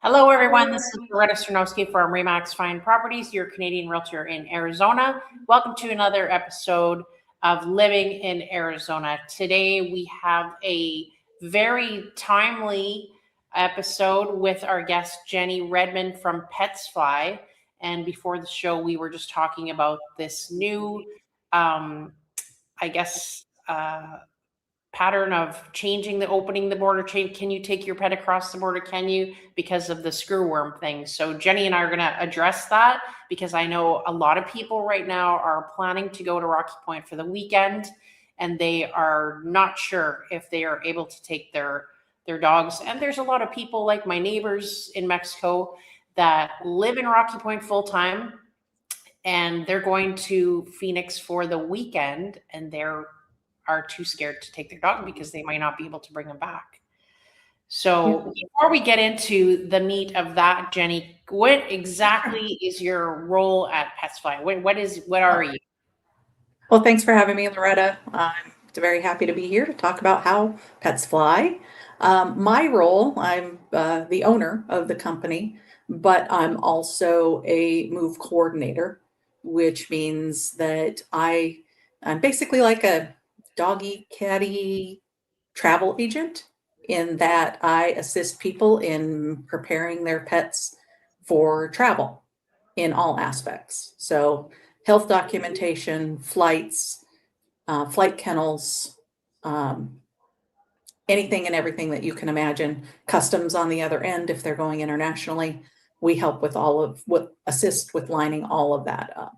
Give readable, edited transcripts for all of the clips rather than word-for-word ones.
Hello, everyone. This is Loretta Stronowski from Remax Fine Properties, your Canadian realtor in Arizona. Welcome to another episode of Living in Arizona. Today, we have a very timely episode with our guest, Jeni Redmond from Petsfly. And before the show, we were just talking about this new, pattern of opening the border. Can you take your pet across the border? Can you, because of the screwworm thing? So Jeni and I are going to address that because I know a lot of people right now are planning to go to Rocky Point for the weekend and they are not sure if they are able to take their dogs. And there's a lot of people like my neighbors in Mexico that live in Rocky Point full time and they're going to Phoenix for the weekend and they're too scared to take their dog because they might not be able to bring them back. So before we get into the meat of that, Jeni, what exactly is your role at Petsfly? What are you? Well, thanks for having me, Loretta. I'm very happy to be here to talk about how pets fly. My role, I'm the owner of the company, but I'm also a move coordinator, which means that I'm basically like a doggy, catty travel agent in that I assist people in preparing their pets for travel in all aspects. So health documentation, flights, flight kennels, anything and everything that you can imagine. Customs on the other end, if they're going internationally, we help with assist with lining all of that up.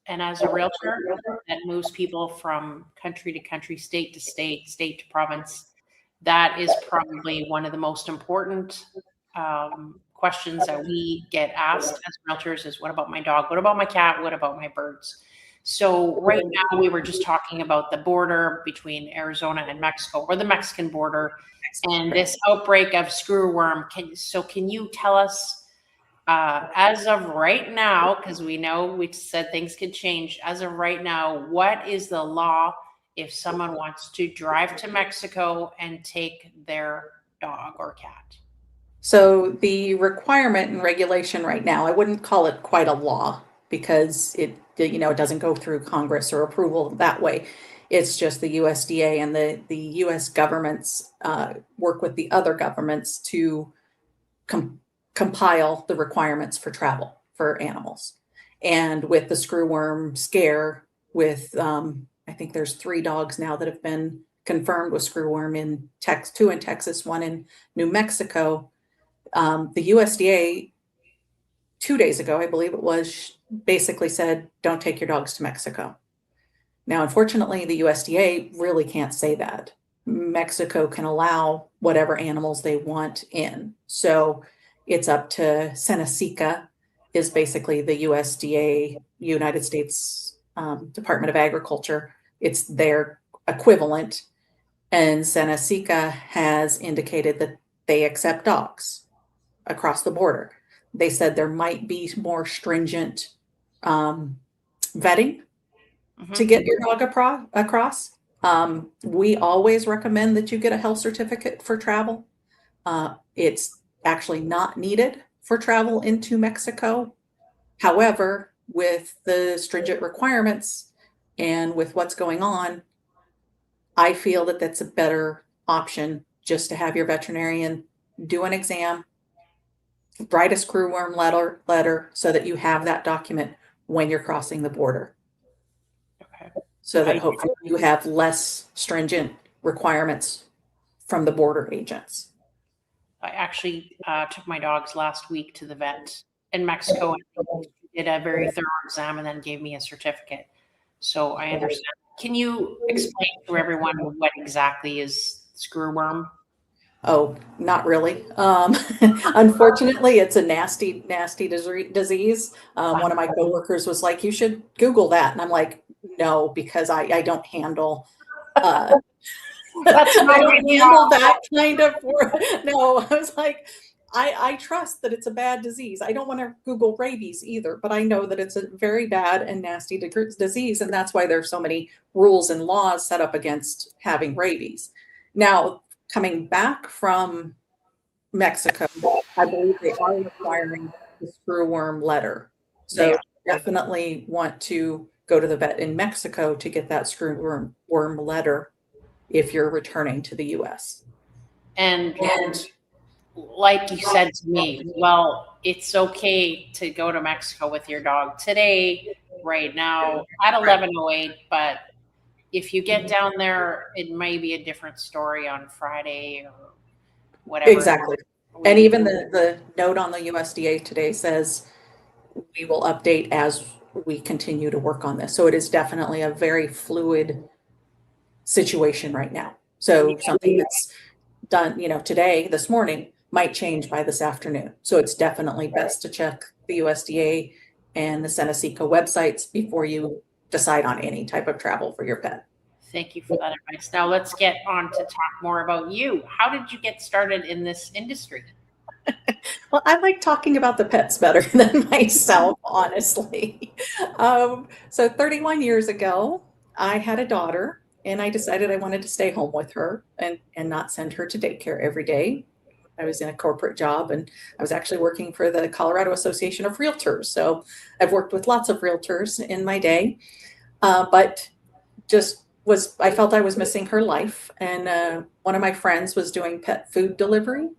And as a realtor that moves people from country to country, state to state, state to province, that is probably one of the most important questions that we get asked as realtors is, what about my dog? What about my cat? What about my birds? So right now we were just talking about the border between Arizona and Mexico, or the Mexican border, and this outbreak of screwworm. Can you tell us, as of right now, because we know we said things could change, as of right now, what is the law if someone wants to drive to Mexico and take their dog or cat? So the requirement and regulation right now, I wouldn't call it quite a law because it doesn't go through Congress or approval that way. It's just the USDA and the US governments work with the other governments to compile the requirements for travel for animals. And with the screwworm scare, with I think there's 3 dogs now that have been confirmed with screwworm in Texas, 2 in Texas, 1 in New Mexico. The USDA 2 days ago, I believe it was, basically said, don't take your dogs to Mexico. Now, unfortunately, the USDA really can't say that. Mexico can allow whatever animals they want in. So it's up to Senacica, is basically the USDA, United States Department of Agriculture. It's their equivalent. And Senacica has indicated that they accept dogs across the border. They said there might be more stringent vetting to get your dog across. We always recommend that you get a health certificate for travel. It's actually not needed for travel into Mexico. However, with the stringent requirements and with what's going on, I feel that that's a better option, just to have your veterinarian do an exam, write a screwworm letter so that you have that document when you're crossing the border. Okay. So that hopefully you have less stringent requirements from the border agents. I actually took my dogs last week to the vet in Mexico and did a very thorough exam and then gave me a certificate. So I understand. Can you explain to everyone what exactly is screwworm? Oh, not really. Unfortunately, it's a nasty, nasty disease. One of my coworkers was like, you should Google that. And I'm like, no, because I don't handle That's I don't handle that kind of work. No, I was like, I trust that it's a bad disease. I don't want to Google rabies either, but I know that it's a very bad and nasty disease. And that's why there's so many rules and laws set up against having rabies. Now, coming back from Mexico, I believe they are requiring the screwworm letter. They So are. definitely want to go to the vet in Mexico to get that worm letter if you're returning to the US. And And like you said to me, well, it's okay to go to Mexico with your dog today, right now, at 11:08, but if you get down there, it may be a different story on Friday or whatever. exactly. And We even the note on the USDA today says we will update as we continue to work on this. So it is definitely a very fluid situation right now. So something that's done, today, this morning, might change by this afternoon. So it's definitely best to check the USDA and the Seneseco websites before you decide on any type of travel for your pet. Thank you for that advice. Now let's get on to talk more about you. How did you get started in this industry? Well, I like talking about the pets better than myself, honestly. So 31 years ago, I had a daughter and I decided I wanted to stay home with her and not send her to daycare every day. I was in a corporate job and I was actually working for the Colorado Association of Realtors. So I've worked with lots of realtors in my day, but I felt I was missing her life. And one of my friends was doing pet food delivery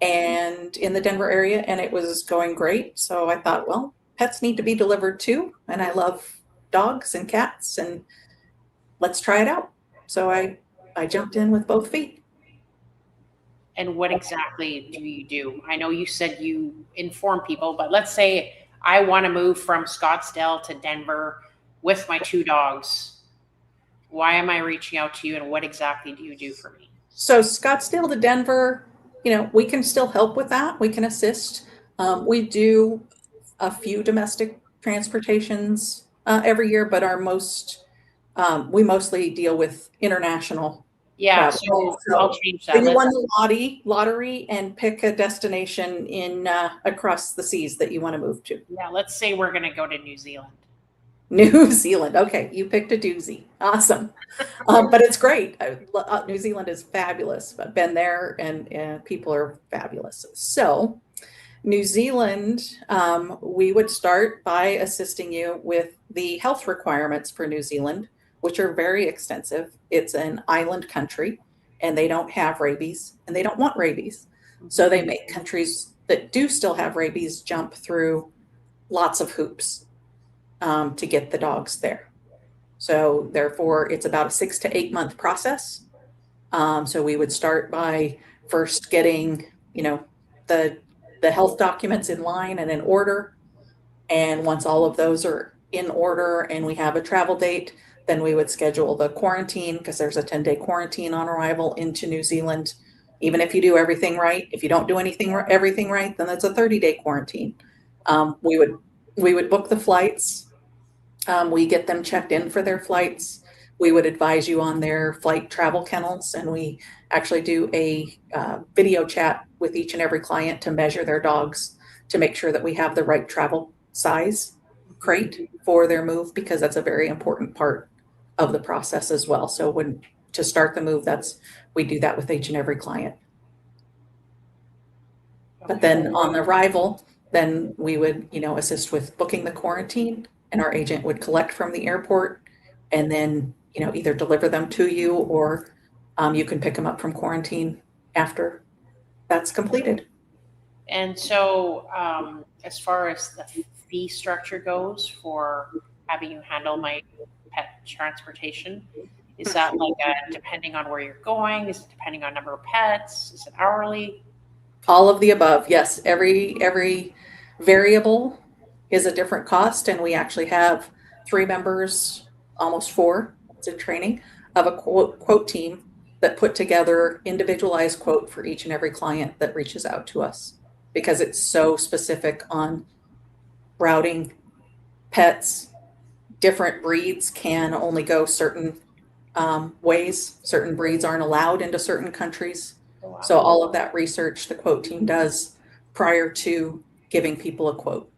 and in the Denver area, and it was going great. So I thought, well, pets need to be delivered too. And I love dogs and cats, and let's try it out. So I jumped in with both feet. And what exactly do you do? I know you said you inform people, but let's say I want to move from Scottsdale to Denver with my two dogs. Why am I reaching out to you, and what exactly do you do for me? So Scottsdale to Denver, we can still help with that. We can assist. We do a few domestic transportations every year, but we mostly deal with international Yeah, travel. so I'll change So that. you won the lottery and pick a destination in across the seas that you want to move to. Yeah, let's say we're going to go to New Zealand. New Zealand. Okay, you picked a doozy. Awesome. But it's great. New Zealand is fabulous. I've been there and people are fabulous. So New Zealand, we would start by assisting you with the health requirements for New Zealand, which are very extensive. It's an island country and they don't have rabies and they don't want rabies. So they make countries that do still have rabies jump through lots of hoops to get the dogs there. So therefore, it's about a 6 to 8 month process. So we would start by first getting, the health documents in line and in order. And once all of those are in order and we have a travel date, then we would schedule the quarantine because there's a 10-day quarantine on arrival into New Zealand. Even if you do everything right, if you don't do everything right, then that's a 30-day quarantine. We would book the flights. We get them checked in for their flights. We would advise you on their flight travel kennels, and we actually do a video chat with each and every client to measure their dogs to make sure that we have the right travel size crate for their move, because that's a very important part of the process as well. So to start the move, we do that with each and every client. But then on arrival, then we would, assist with booking the quarantine, and our agent would collect from the airport and then, either deliver them to you or you can pick them up from quarantine after that's completed. And so, as far as the fee structure goes for having you handle my pet transportation, is that like depending on where you're going? Is it depending on number of pets? Is it hourly? All of the above. Yes. Every variable is a different cost. And we actually have 3 members, almost 4, it's in training, of a quote team that put together individualized quote for each and every client that reaches out to us, because it's so specific on routing pets. Different breeds can only go certain ways. Certain breeds aren't allowed into certain countries. Oh, wow. So all of that research the quote team does prior to giving people a quote.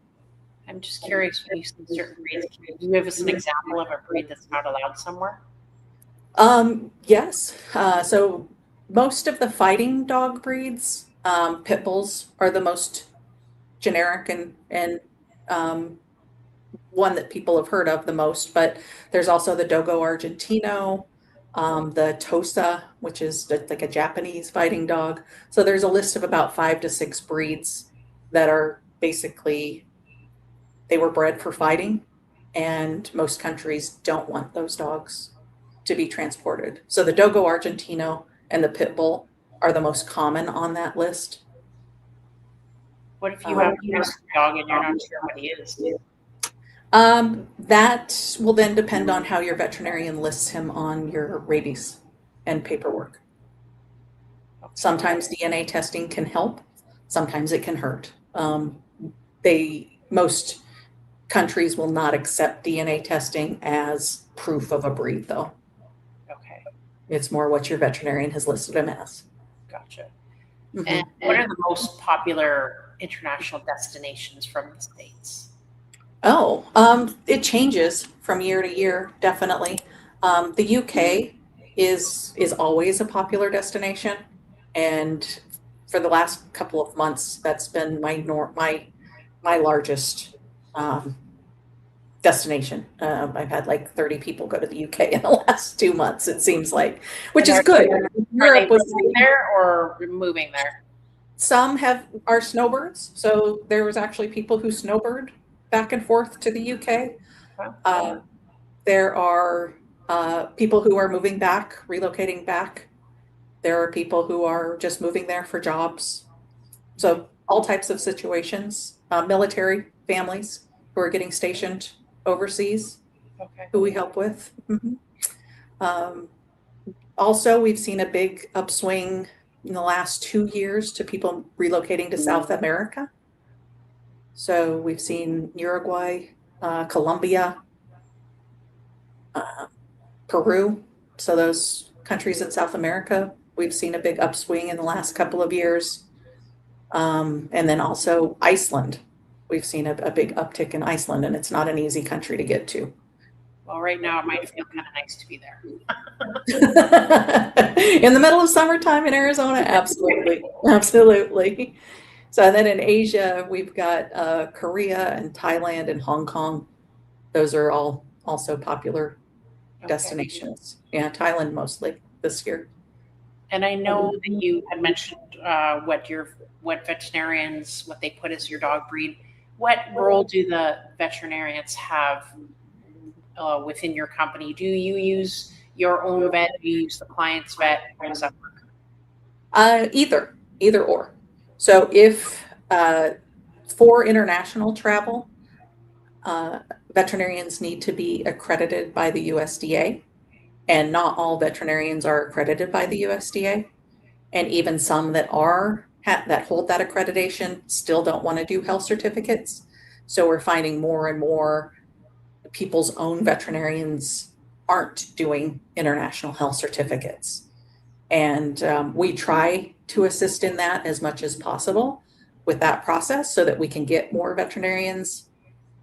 I'm just curious, when you said certain breeds, can you give us an example of a breed that's not allowed somewhere? Yes. So most of the fighting dog breeds Pit bulls are the most generic and one that people have heard of the most, but there's also the Dogo Argentino, the Tosa, which is like a Japanese fighting dog. So there's a list of about 5 to 6 breeds that are basically, they were bred for fighting, and most countries don't want those dogs to be transported. So the Dogo Argentino and the Pit Bull are the most common on that list. What if you have a rescue dog and you're not sure what he is? That will then depend on how your veterinarian lists him on your rabies and paperwork. Sometimes DNA testing can help, sometimes it can hurt. Most countries will not accept DNA testing as proof of a breed, though. Okay, It's more what your veterinarian has listed him as. gotcha. Mhm. And what are the most popular international destinations from the States? It changes from year to year, definitely. The UK is always a popular destination, and for the last couple of months, that's been my largest destination. I've had like 30 people go to the UK in the last 2 months, it seems like, which is good. Are Europe they was living there or moving there? Some are snowbirds, so there was actually people who snowbird back and forth to the UK. There are people who are moving back, relocating back. There are people who are just moving there for jobs. So all types of situations. Military families who are getting stationed overseas, Okay. who we help with. Also, we've seen a big upswing in the last 2 years to people relocating to South America. So we've seen Uruguay, Colombia, Peru. So those countries in South America, we've seen a big upswing in the last couple of years. And then also Iceland. We've seen a big uptick in Iceland, and it's not an easy country to get to. Well, right now it might feel kind of nice to be there. In the middle of summertime in Arizona, absolutely, absolutely. So then in Asia, we've got Korea and Thailand and Hong Kong. Those are all also popular destinations. Yeah, Thailand mostly this year. And I know that you had mentioned what veterinarians, what they put as your dog breed. What role do the veterinarians have within your company? Do you use your own vet? Do you use the client's vet? How does that work? Either or. So if for international travel, veterinarians need to be accredited by the USDA, and not all veterinarians are accredited by the USDA. And even some that hold that accreditation still don't want to do health certificates. So we're finding more and more people's own veterinarians aren't doing international health certificates. And we try to assist in that as much as possible with that process so that we can get more veterinarians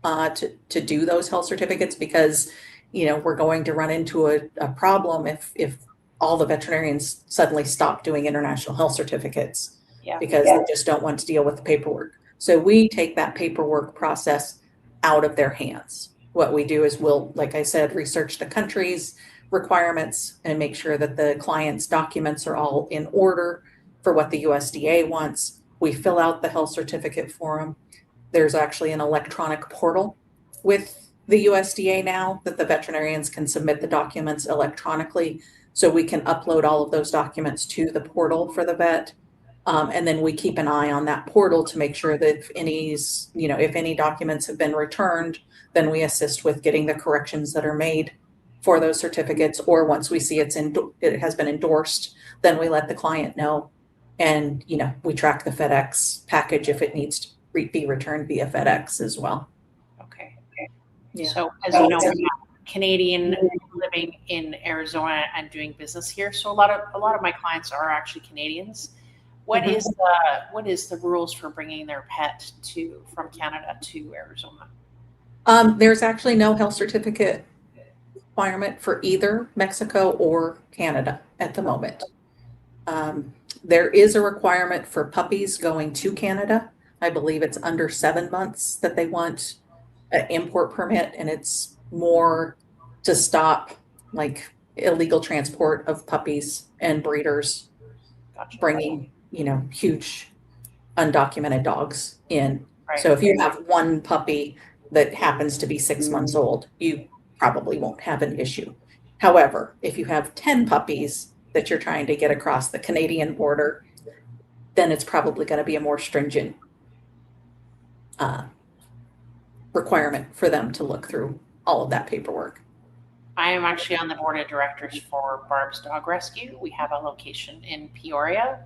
to do those health certificates, because we're going to run into a problem if all the veterinarians suddenly stop doing international health certificates, because they just don't want to deal with the paperwork. So we take that paperwork process out of their hands. What we do is we'll, like I said, research the country's requirements and make sure that the client's documents are all in order for what the USDA wants. We fill out the health certificate for them. There's actually an electronic portal with the USDA now that the veterinarians can submit the documents electronically. So we can upload all of those documents to the portal for the vet. And then we keep an eye on that portal to make sure that if any documents have been returned, then we assist with getting the corrections that are made for those certificates. Or once we see it has been endorsed, then we let the client know. And, we track the FedEx package if it needs to be returned via FedEx as well. Okay. Yeah. So as you know, I'm Canadian living in Arizona and doing business here. So a lot of my clients are actually Canadians. What is the rules for bringing their pet from Canada to Arizona? There's actually no health certificate requirement for either Mexico or Canada at the moment. There is a requirement for puppies going to Canada. I believe it's under 7 months that they want an import permit, and it's more to stop like illegal transport of puppies and breeders Gotcha. bringing, huge undocumented dogs in. Right. So if you have one puppy that happens to be 6 months old, you probably won't have an issue. However, if you have 10 puppies that you're trying to get across the Canadian border, then it's probably going to be a more stringent requirement for them to look through all of that paperwork. I am actually on the board of directors for Barb's Dog Rescue. We have a location in Peoria.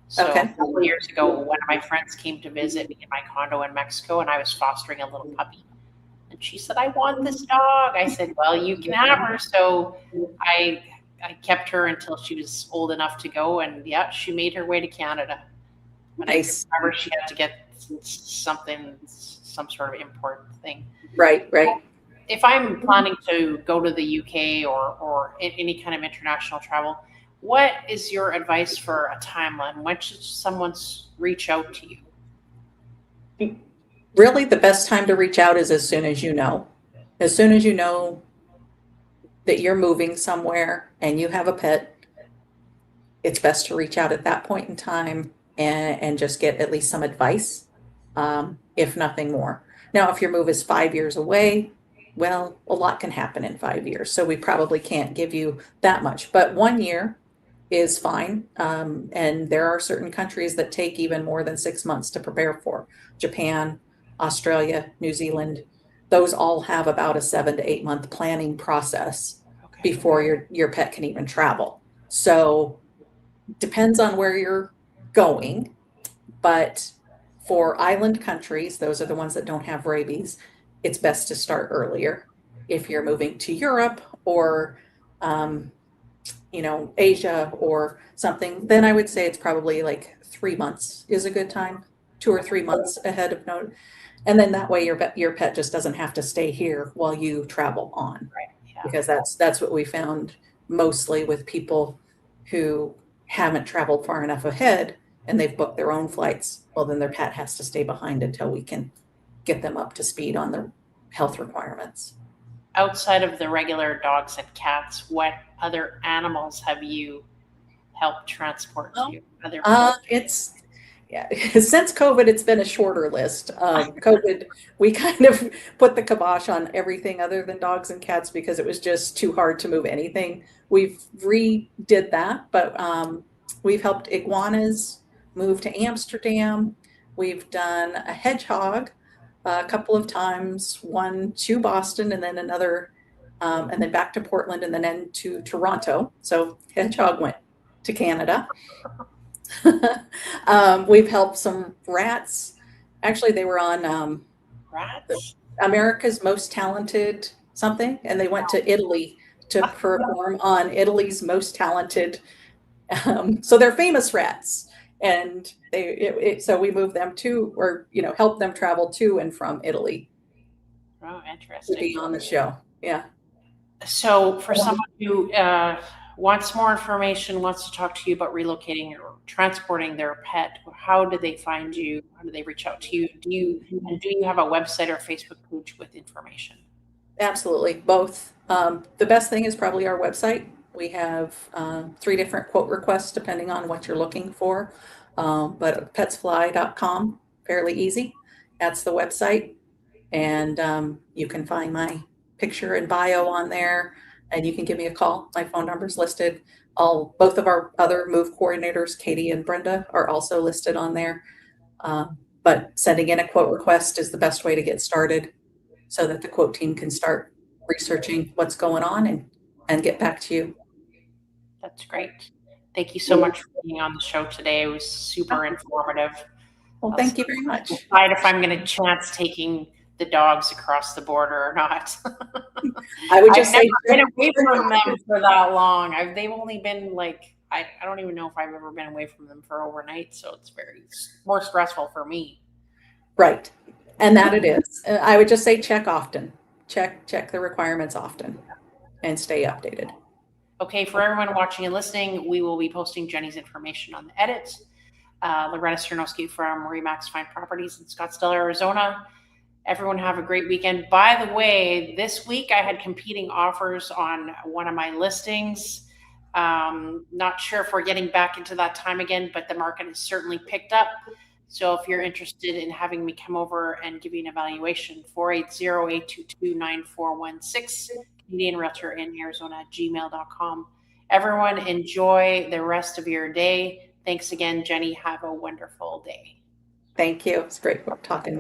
So Okay. a couple of years ago, one of my friends came to visit me in my condo in Mexico, and I was fostering a little puppy. And she said, I want this dog. I said, well, you can have her. So I kept her until she was old enough to go. And yeah, she made her way to Canada. Nice. I remember she had to get some sort of import thing. Right. If I'm planning to go to the UK or any kind of international travel, what is your advice for a timeline? When should someone reach out to you? Really, the best time to reach out is as soon as you know. As soon as you know that you're moving somewhere and you have a pet, it's best to reach out at that point in time and just get at least some advice, if nothing more. Now, if your move is 5 years away, well, a lot can happen in 5 years. So we probably can't give you that much, but 1 year is fine. And there are certain countries that take even more than 6 months to prepare for. Japan, Australia, New Zealand, those all have about a 7 to 8 month planning process before your pet can even travel. So depends on where you're going, but for island countries, those are the ones that don't have rabies, it's best to start earlier. If you're moving to Europe or Asia or something, then I would say it's probably like 3 months is a good time, 2 or 3 months ahead of note. And then that way your pet just doesn't have to stay here while you travel on. Right. Yeah. Because that's what we found mostly with people who haven't traveled far enough ahead and they've booked their own flights. Well, then their pet has to stay behind until we can get them up to speed on the health requirements. Outside of the regular dogs and cats, what other animals have you helped transport to other places? Since COVID, it's been a shorter list. COVID, we kind of put the kibosh on everything other than dogs and cats because it was just too hard to move anything. We've redid that, but we've helped iguanas move to Amsterdam. We've done a hedgehog a couple of times, one to Boston and then another, and then back to Portland and then to Toronto. So hedgehog went to Canada. We've helped some rats. Actually, they were on Rats? America's Most Talented something, and they went to Italy to perform on Italy's Most Talented. So they're famous rats, and so we moved them to, or helped them travel to and from Italy. Oh, interesting. To be on the show. Yeah. So for someone who wants more information, wants to talk to you about relocating or transporting their pet, how do they find you? How do they reach out to you? Do you have a website or Facebook page with information? Absolutely, both. The best thing is probably our website. We have 3 different quote requests depending on what you're looking for. But petsfly.com, fairly easy. That's the website. And you can find my picture and bio on there, and you can give me a call. My phone number's listed. Both of our other move coordinators, Katie and Brenda, are also listed on there. But sending in a quote request is the best way to get started so that the quote team can start researching what's going on and get back to you. That's great. Thank you so much for being on the show today. It was super informative. Well, thank you very much. Decide if I'm going to chance taking the dogs across the border or not. I would just say I've never been away from them for that long. They've only been like, I don't even know if I've ever been away from them for overnight. So it's more stressful for me. Right. And that it is. I would just say check often. Check the requirements often and stay updated. Okay, for everyone watching and listening, we will be posting Jeni's information on the edit. Loretta Sternowski from Remax Fine Properties in Scottsdale, Arizona. Everyone have a great weekend. By the way, this week I had competing offers on one of my listings. Not sure if we're getting back into that time again, but the market has certainly picked up. So if you're interested in having me come over and give you an evaluation, 480-822-9416, Canadian Realtor in Arizona at gmail.com. Everyone enjoy the rest of your day. Thanks again, Jeni. Have a wonderful day. Thank you. It's great talking with you.